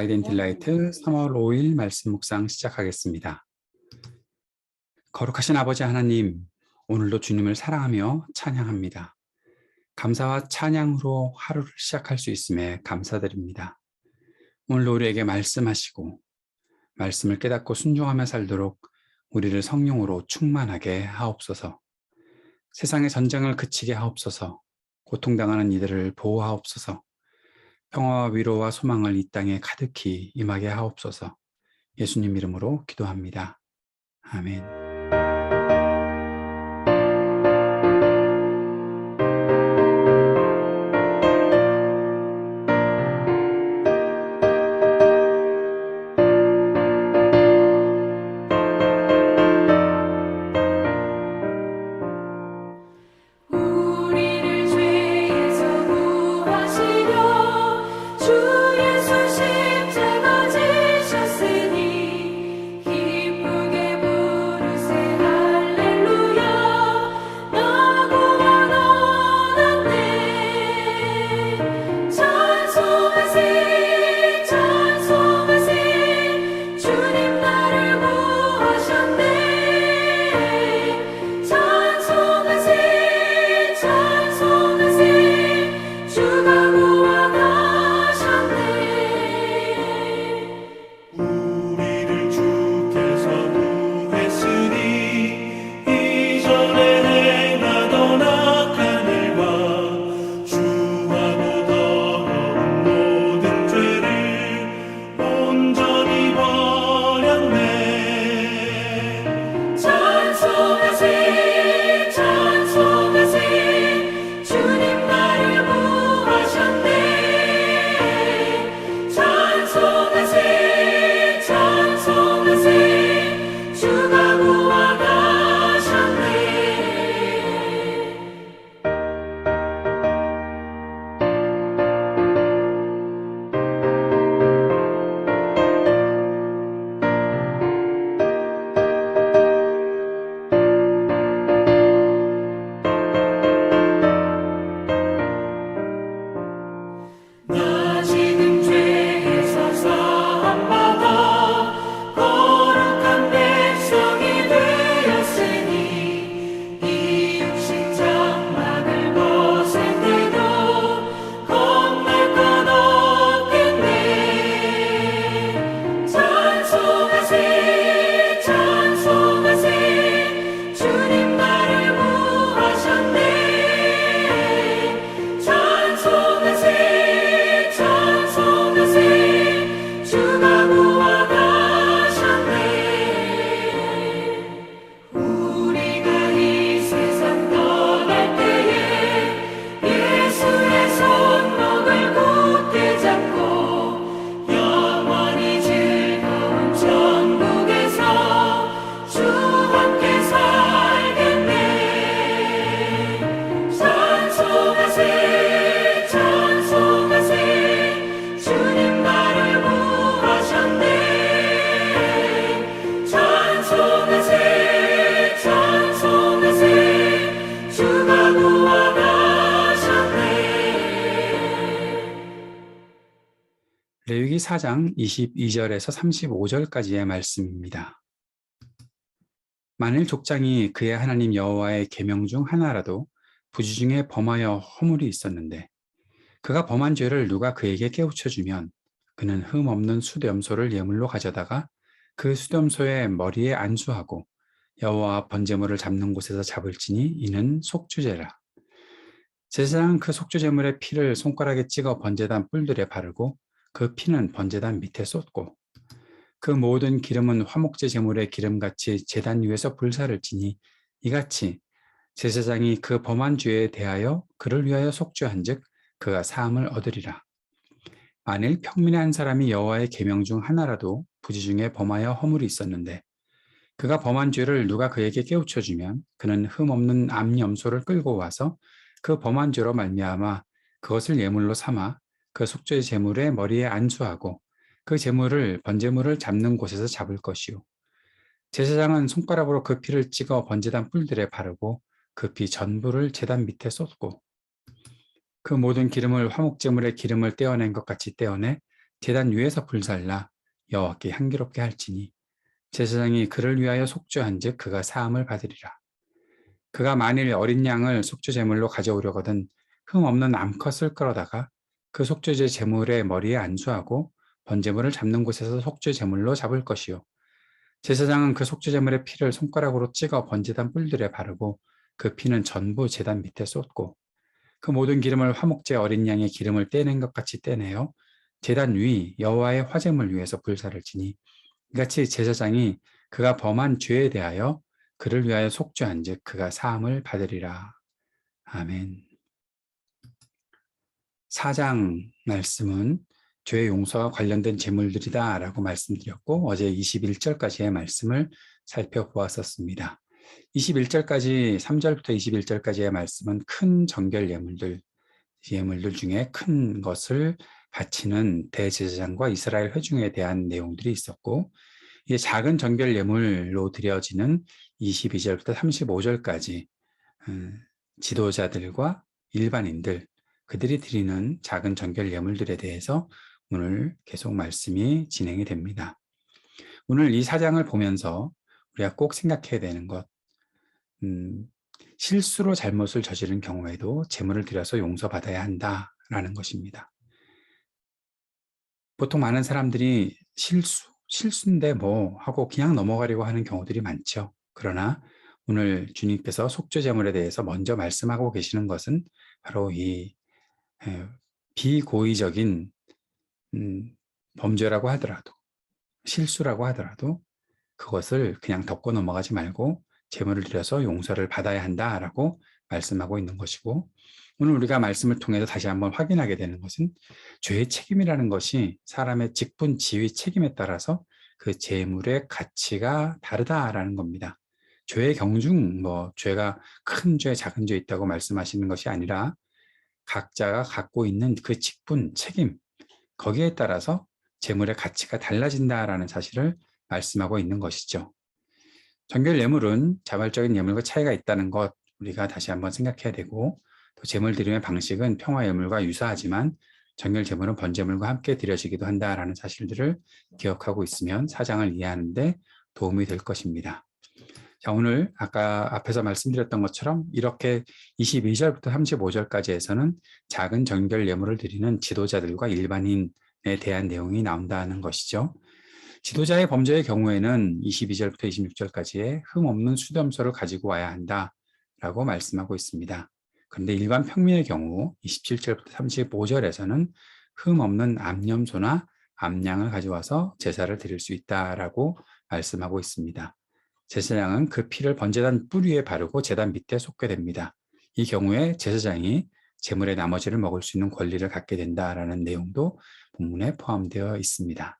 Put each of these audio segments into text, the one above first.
가이드 딜라이트 3월 5일 말씀 묵상 시작하겠습니다. 거룩하신 아버지 하나님, 오늘도 주님을 사랑하며 찬양합니다. 감사와 찬양으로 하루를 시작할 수 있음에 감사드립니다. 오늘도 우리에게 말씀하시고 말씀을 깨닫고 순종하며 살도록 우리를 성령으로 충만하게 하옵소서. 세상의 전쟁을 그치게 하옵소서. 고통당하는 이들을 보호하옵소서. 평화와 위로와 소망을 이 땅에 가득히 임하게 하옵소서. 예수님 이름으로 기도합니다. 아멘. 레위기 4장 22절에서 35절까지의 말씀입니다. 만일 족장이 그의 하나님 여호와의 계명 중 하나라도 부지 중에 범하여 허물이 있었는데 그가 범한 죄를 누가 그에게 깨우쳐주면 그는 흠 없는 숫염소를 예물로 가져다가 그 숫염소의 머리에 안수하고 여호와 번제물을 잡는 곳에서 잡을지니 이는 속주제라. 제사장은 그 속주제물의 피를 손가락에 찍어 번제단 뿔들에 바르고 그 피는 번제단 밑에 쏟고 그 모든 기름은 화목제 제물의 기름같이 제단 위에서 불사를 지니 이같이 제사장이 그 범한 죄에 대하여 그를 위하여 속죄한즉 그가 사함을 얻으리라. 만일 평민의 한 사람이 여호와의 계명 중 하나라도 부지 중에 범하여 허물이 있었는데 그가 범한 죄를 누가 그에게 깨우쳐주면 그는 흠 없는 암염소를 끌고 와서 그 범한 죄로 말미암아 그것을 예물로 삼아 그 속죄 제물의 머리에 안수하고 그 제물을 번제물을 잡는 곳에서 잡을 것이요. 제사장은 손가락으로 그 피를 찍어 번제단 뿔들에 바르고 그 피 전부를 제단 밑에 쏟고 그 모든 기름을 화목제물의 기름을 떼어낸 것 같이 떼어내 제단 위에서 불살라 여호와께 향기롭게 할지니 제사장이 그를 위하여 속죄한즉 그가 사함을 받으리라. 그가 만일 어린 양을 속죄 제물로 가져오려거든 흠 없는 암컷을 끌어다가 그 속죄제 제물의 머리에 안수하고 번제물을 잡는 곳에서 속죄 제물로 잡을 것이요. 제사장은 그 속죄 제물의 피를 손가락으로 찍어 번제단 뿔들에 바르고 그 피는 전부 제단 밑에 쏟고 그 모든 기름을 화목제 어린 양의 기름을 떼낸 것 같이 떼내어 제단 위 여호와의 화제물 위에서 불사를 지니 이같이 제사장이 그가 범한 죄에 대하여 그를 위하여 속죄한즉 그가 사함을 받으리라. 아멘. 4장 말씀은 죄 용서와 관련된 제물들이다 라고 말씀드렸고 어제 21절까지의 말씀을 살펴보았었습니다. 21절까지 3절부터 21절까지의 말씀은 큰 정결 예물들 중에 큰 것을 바치는 대제사장과 이스라엘 회중에 대한 내용들이 있었고 이제 작은 정결 예물로 드려지는 22절부터 35절까지 지도자들과 일반인들 그들이 드리는 작은 정결 예물들에 대해서 오늘 계속 말씀이 진행이 됩니다. 오늘 이 4장을 보면서 우리가 꼭 생각해야 되는 것 실수로 잘못을 저지른 경우에도 제물을 드려서 용서받아야 한다라는 것입니다. 보통 많은 사람들이 실수인데 뭐 하고 그냥 넘어가려고 하는 경우들이 많죠. 그러나 오늘 주님께서 속죄 제물에 대해서 먼저 말씀하고 계시는 것은 바로 이 비고의적인 범죄라고 하더라도 실수라고 하더라도 그것을 그냥 덮고 넘어가지 말고 제물을 드려서 용서를 받아야 한다라고 말씀하고 있는 것이고 오늘 우리가 말씀을 통해서 다시 한번 확인하게 되는 것은 죄의 책임이라는 것이 사람의 직분, 지위, 책임에 따라서 그 제물의 가치가 다르다라는 겁니다. 죄의 경중, 죄가 큰 죄, 작은 죄 있다고 말씀하시는 것이 아니라 각자가 갖고 있는 그 직분, 책임, 거기에 따라서 제물의 가치가 달라진다라는 사실을 말씀하고 있는 것이죠. 정결 예물은 자발적인 예물과 차이가 있다는 것 우리가 다시 한번 생각해야 되고 또 제물 드림의 방식은 평화 예물과 유사하지만 정결 제물은 번제물과 함께 드려지기도 한다라는 사실들을 기억하고 있으면 사장을 이해하는 데 도움이 될 것입니다. 자, 오늘 아까 앞에서 말씀드렸던 것처럼 이렇게 22절부터 35절까지에서는 작은 정결 예물을 드리는 지도자들과 일반인에 대한 내용이 나온다는 것이죠. 지도자의 범죄의 경우에는 22절부터 26절까지의 흠없는 수렴소를 가지고 와야 한다라고 말씀하고 있습니다. 그런데 일반 평민의 경우 27절부터 35절에서는 흠없는 암염소나 암양을 가져와서 제사를 드릴 수 있다라고 말씀하고 있습니다. 제사장은 그 피를 번제단 뿔 위에 바르고 제단 밑에 쏟게 됩니다. 이 경우에 제사장이 제물의 나머지를 먹을 수 있는 권리를 갖게 된다라는 내용도 본문에 포함되어 있습니다.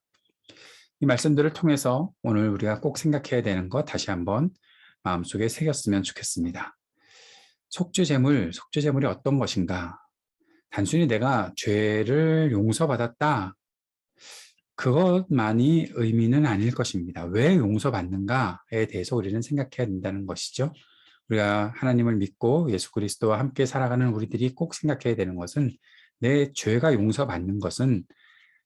이 말씀들을 통해서 오늘 우리가 꼭 생각해야 되는 것 다시 한번 마음속에 새겼으면 좋겠습니다. 속죄제물이 어떤 것인가? 단순히 내가 죄를 용서받았다. 그것만이 의미는 아닐 것입니다. 왜 용서받는가에 대해서 우리는 생각해야 된다는 것이죠. 우리가 하나님을 믿고 예수 그리스도와 함께 살아가는 우리들이 꼭 생각해야 되는 것은 내 죄가 용서받는 것은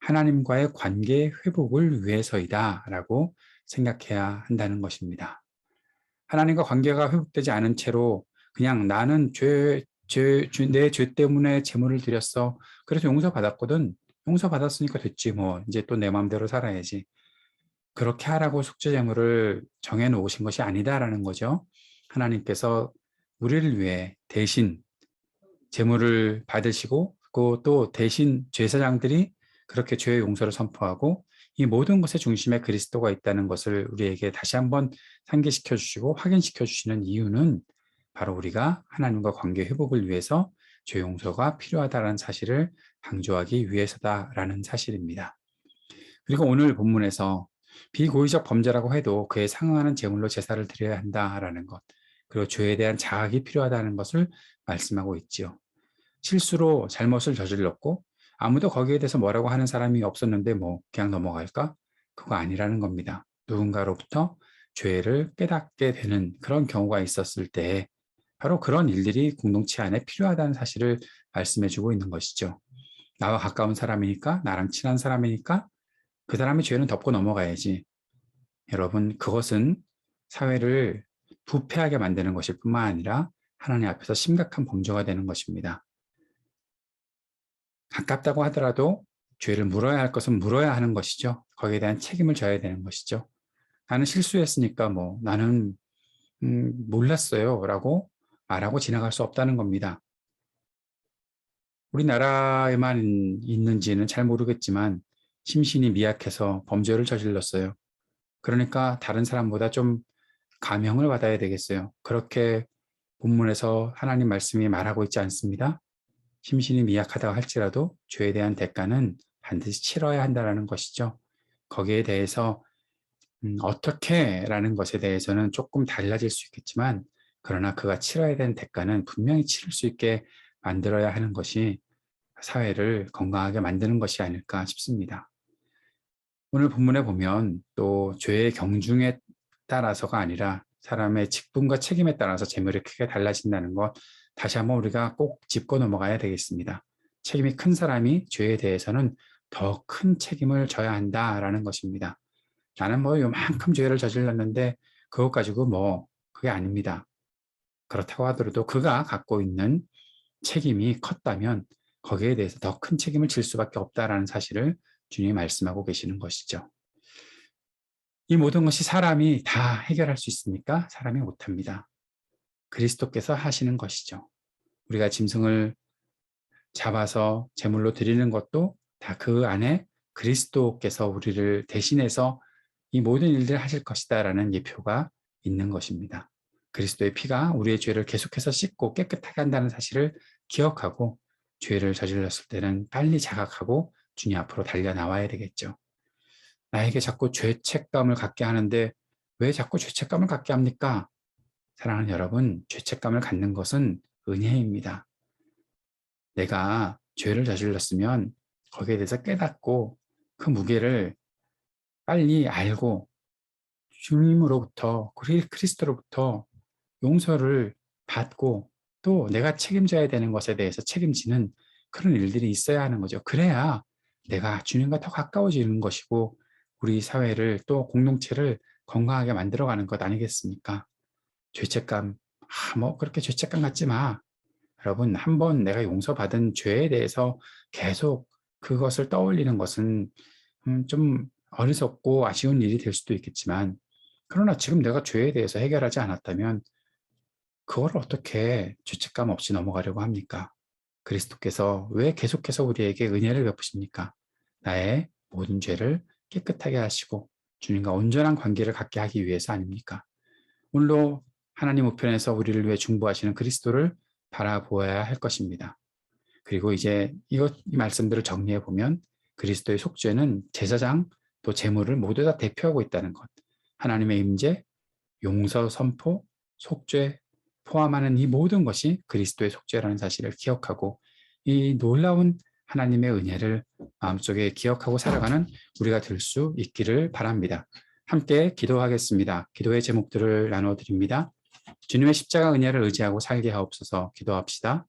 하나님과의 관계 회복을 위해서이다 라고 생각해야 한다는 것입니다. 하나님과 관계가 회복되지 않은 채로 그냥 나는 내 죄 때문에 제물을 드렸어. 그래서 용서받았거든. 용서받았으니까 됐지 뭐. 이제 또 내 마음대로 살아야지. 그렇게 하라고 속죄 제물을 정해놓으신 것이 아니다라는 거죠. 하나님께서 우리를 위해 대신 제물을 받으시고 또 대신 제사장들이 그렇게 죄의 용서를 선포하고 이 모든 것의 중심에 그리스도가 있다는 것을 우리에게 다시 한번 상기시켜 주시고 확인시켜 주시는 이유는 바로 우리가 하나님과 관계 회복을 위해서 죄 용서가 필요하다는 사실을 강조하기 위해서다라는 사실입니다. 그리고 오늘 본문에서 비고의적 범죄라고 해도 그에 상응하는 제물로 제사를 드려야 한다라는 것, 그리고 죄에 대한 자학이 필요하다는 것을 말씀하고 있지요. 실수로 잘못을 저질렀고 아무도 거기에 대해서 뭐라고 하는 사람이 없었는데 뭐 그냥 넘어갈까? 그거 아니라는 겁니다. 누군가로부터 죄를 깨닫게 되는 그런 경우가 있었을 때 바로 그런 일들이 공동체 안에 필요하다는 사실을 말씀해주고 있는 것이죠. 나와 가까운 사람이니까, 나랑 친한 사람이니까 그 사람의 죄는 덮고 넘어가야지. 여러분, 그것은 사회를 부패하게 만드는 것일 뿐만 아니라 하나님 앞에서 심각한 범죄가 되는 것입니다. 가깝다고 하더라도 죄를 물어야 할 것은 물어야 하는 것이죠. 거기에 대한 책임을 져야 되는 것이죠. 나는 실수했으니까 나는 몰랐어요 라고 말하고 지나갈 수 없다는 겁니다. 우리나라에만 있는지는 잘 모르겠지만 심신이 미약해서 범죄를 저질렀어요. 그러니까 다른 사람보다 좀 감형을 받아야 되겠어요. 그렇게 본문에서 하나님 말씀이 말하고 있지 않습니다. 심신이 미약하다고 할지라도 죄에 대한 대가는 반드시 치러야 한다는 것이죠. 거기에 대해서 어떻게라는 것에 대해서는 조금 달라질 수 있겠지만 그러나 그가 치러야 되는 대가는 분명히 치를 수 있게 만들어야 하는 것이 사회를 건강하게 만드는 것이 아닐까 싶습니다. 오늘 본문에 보면 또 죄의 경중에 따라서가 아니라 사람의 직분과 책임에 따라서 재물이 크게 달라진다는 것 다시 한번 우리가 꼭 짚고 넘어가야 되겠습니다. 책임이 큰 사람이 죄에 대해서는 더 큰 책임을 져야 한다라는 것입니다. 나는 요만큼 죄를 저질렀는데 그것 가지고 그게 아닙니다. 그렇다고 하더라도 그가 갖고 있는 책임이 컸다면 거기에 대해서 더 큰 책임을 질 수밖에 없다라는 사실을 주님이 말씀하고 계시는 것이죠. 이 모든 것이 사람이 다 해결할 수 있습니까? 사람이 못합니다. 그리스도께서 하시는 것이죠. 우리가 짐승을 잡아서 제물로 드리는 것도 다 그 안에 그리스도께서 우리를 대신해서 이 모든 일들을 하실 것이다라는 예표가 있는 것입니다. 그리스도의 피가 우리의 죄를 계속해서 씻고 깨끗하게 한다는 사실을 기억하고 죄를 저질렀을 때는 빨리 자각하고 주님 앞으로 달려 나와야 되겠죠. 나에게 자꾸 죄책감을 갖게 하는데 왜 자꾸 죄책감을 갖게 합니까? 사랑하는 여러분, 죄책감을 갖는 것은 은혜입니다. 내가 죄를 저질렀으면 거기에 대해서 깨닫고 그 무게를 빨리 알고 주님으로부터 그리스도로부터 용서를 받고 또 내가 책임져야 되는 것에 대해서 책임지는 그런 일들이 있어야 하는 거죠. 그래야 내가 주님과 더 가까워지는 것이고 우리 사회를 또 공동체를 건강하게 만들어가는 것 아니겠습니까? 죄책감, 그렇게 죄책감 갖지 마. 여러분, 한번 내가 용서받은 죄에 대해서 계속 그것을 떠올리는 것은 좀 어리석고 아쉬운 일이 될 수도 있겠지만 그러나 지금 내가 죄에 대해서 해결하지 않았다면 그걸 어떻게 죄책감 없이 넘어가려고 합니까? 그리스도께서 왜 계속해서 우리에게 은혜를 베푸십니까? 나의 모든 죄를 깨끗하게 하시고 주님과 온전한 관계를 갖게 하기 위해서 아닙니까? 오늘도 하나님 우편에서 우리를 위해 중보하시는 그리스도를 바라보아야 할 것입니다. 그리고 이제 이 말씀들을 정리해 보면 그리스도의 속죄는 제사장 또 제물을 모두 다 대표하고 있다는 것. 하나님의 임재, 용서 선포, 속죄 포함하는 이 모든 것이 그리스도의 속죄라는 사실을 기억하고 이 놀라운 하나님의 은혜를 마음속에 기억하고 살아가는 우리가 될 수 있기를 바랍니다. 함께 기도하겠습니다. 기도의 제목들을 나눠드립니다. 주님의 십자가 은혜를 의지하고 살게 하옵소서. 기도합시다.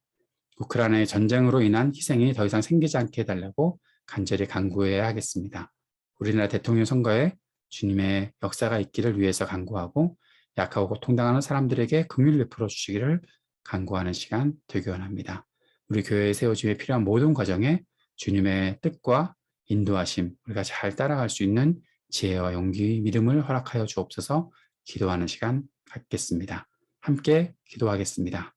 우크라이나의 전쟁으로 인한 희생이 더 이상 생기지 않게 해달라고 간절히 간구해야 하겠습니다. 우리나라 대통령 선거에 주님의 역사가 있기를 위해서 간구하고 약하고 고통당하는 사람들에게 긍휼 베풀어 주시기를 간구하는 시간 되기 원합니다. 우리 교회에 세워짐에 필요한 모든 과정에 주님의 뜻과 인도하심, 우리가 잘 따라갈 수 있는 지혜와 용기, 믿음을 허락하여 주옵소서. 기도하는 시간 갖겠습니다. 함께 기도하겠습니다.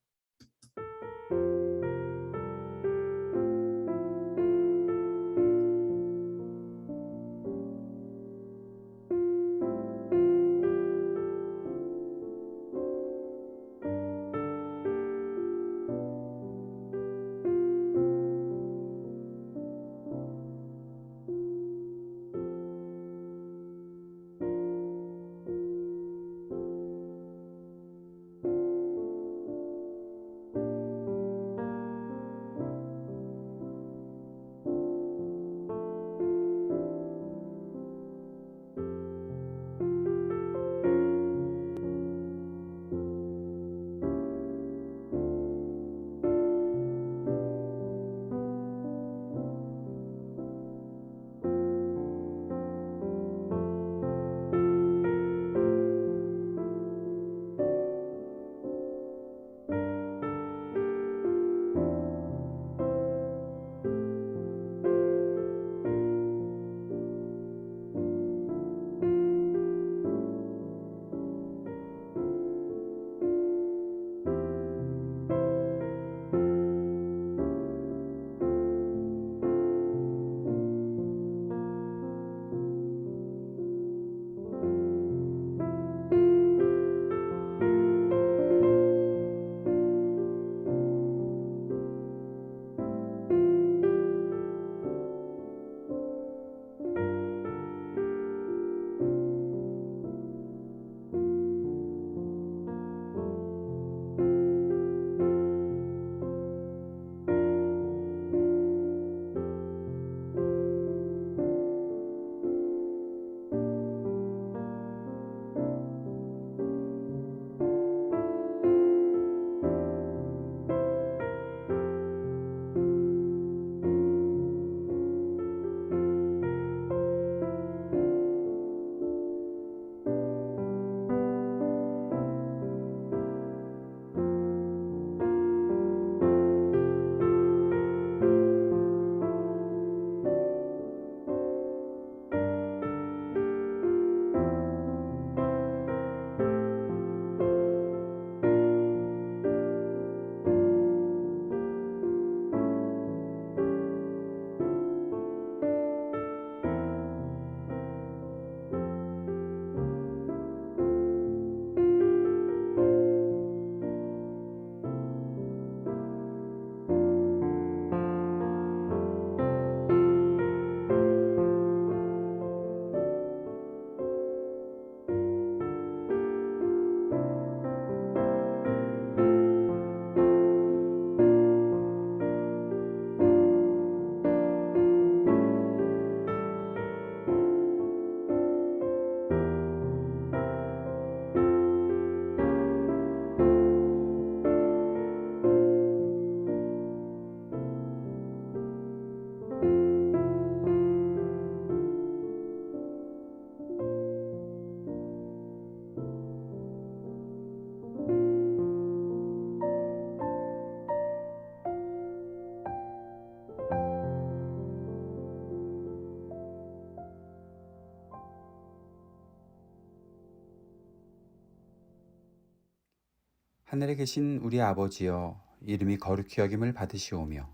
하늘에 계신 우리 아버지여, 이름이 거룩히 여김을 받으시오며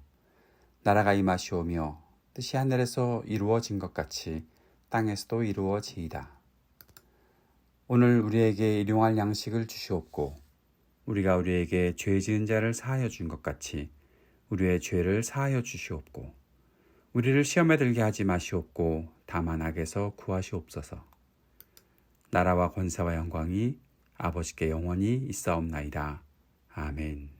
나라가 임하시오며 뜻이 하늘에서 이루어진 것 같이 땅에서도 이루어지이다. 오늘 우리에게 일용할 양식을 주시옵고 우리가 우리에게 죄 지은 자를 사하여 준 것 같이 우리의 죄를 사하여 주시옵고 우리를 시험에 들게 하지 마시옵고 다만 악에서 구하시옵소서. 나라와 권세와 영광이 아버지께 영원히 있사옵나이다. 아멘.